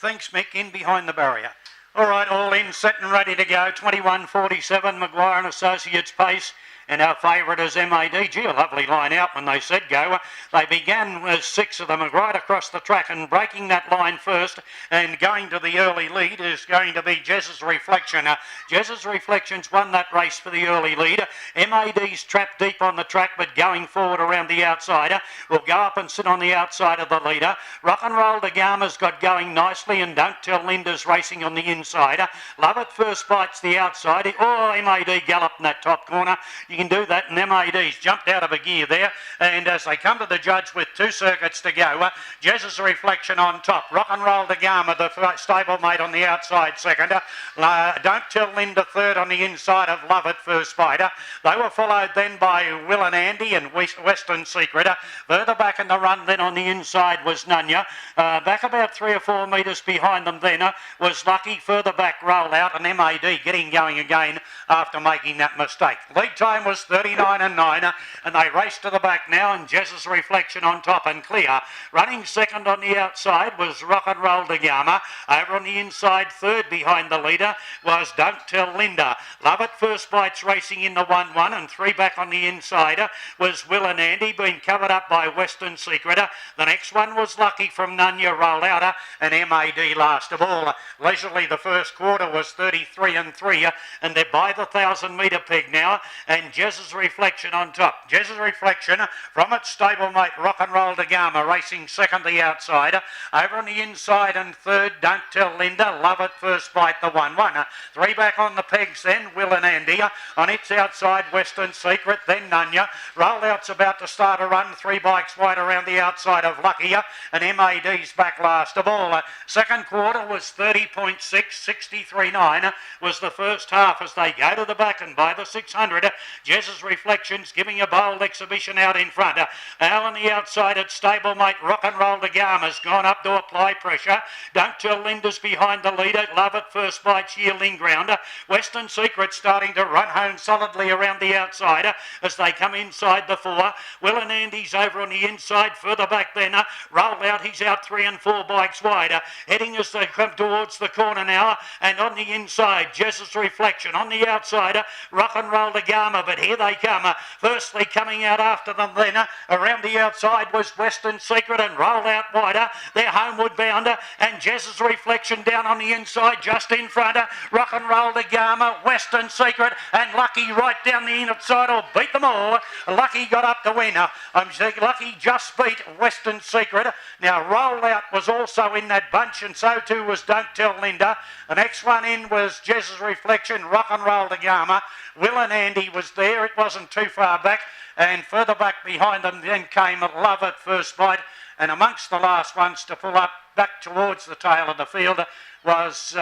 Thanks, Mick. In behind the barrier. All right, all in, set and ready to go. 21.47, Maguire and Associates pace. And our favourite is MAD. Gee, a lovely line out when they said go. They began with 6 of them right across the track, and breaking that line first and going to the early lead is going to be Jez's Reflection. Jez's Reflection's won that race for the early lead. MAD's trapped deep on the track, but going forward around the outside. Will go up and sit on the outside of the leader. Rock and Roll de Gama's got going nicely, and Don't Tell Linda's racing on the inside. Love It First Bite's the outside. Oh, MAD galloped in that top corner. You can do that, and MAD's jumped out of a gear there, and as they come to the judge with 2 circuits to go, Jez's Reflection on top, Rock and Roll de Gama, the stablemate on the outside second, Don't Tell Linda third on the inside of Love It First Bite. They were followed then by Will and Andy and Western Secret. Further back in the run then on the inside was Nunya. Back about 3 or 4 metres behind them then was Lucky. Further back Roll Out, and MAD getting going again after making that mistake. Lead time was 39 and 9, and they race to the back now, and Jez's Reflection on top and clear. Running second on the outside was Rock and Roll de Gama. Over on the inside, third behind the leader was Don't Tell Linda. Love It First Bite's racing in the 1-1, and 3 back on the inside was Will and Andy, being covered up by Western Secret. The next one was Lucky from Nunya, Roll Out, and MAD last of all. Leisurely, the first quarter was 33 and 3, and they're by the 1,000 metre peg now, and Jez's Reflection on top. Jez's Reflection from its stablemate Rock and Roll de Gama racing second the outside. Over on the inside and third, Don't Tell Linda. Love It First Bite, the 1-1. 3 back on the pegs then, Will and Andy. On its outside, Western Secret, then Nunya. Roll Out's about to start a run. 3 bikes wide around the outside of Lucky, and MAD's back last of all. Second quarter was 30.6, 63.9 was the first half as they go to the back, and by the 600, Jez's Reflection's giving a bold exhibition out in front. Now on the outside, it's stablemate Rock and Roll de Gama's gone up to apply pressure. Don't Tell Linda's behind the leader. Love It First Bite's yielding ground. Western Secret starting to run home solidly around the outside as they come inside the 4. Will and Andy's over on the inside. Further back then, Roll Out, he's out 3 and 4 bikes wide. Heading as they come towards the corner now, and on the inside, Jez's Reflection. On the outside, Rock and Roll de Gama, but here they come. Firstly coming out after them then, around the outside was Western Secret, and Roll Out wider. They're homeward bound, and Jez's Reflection down on the inside, just in front. Rock and Roll de Gama, Western Secret, and Lucky right down the inside will beat them all. Lucky got up to win. I'm saying Lucky just beat Western Secret. Now Roll Out was also in that bunch, and so too was Don't Tell Linda. The next one in was Jez's Reflection, Rock and Roll de Gama. Will and Andy was there. It wasn't too far back, and further back behind them then came Love It First Bite, and amongst the last ones to pull up back towards the tail of the field was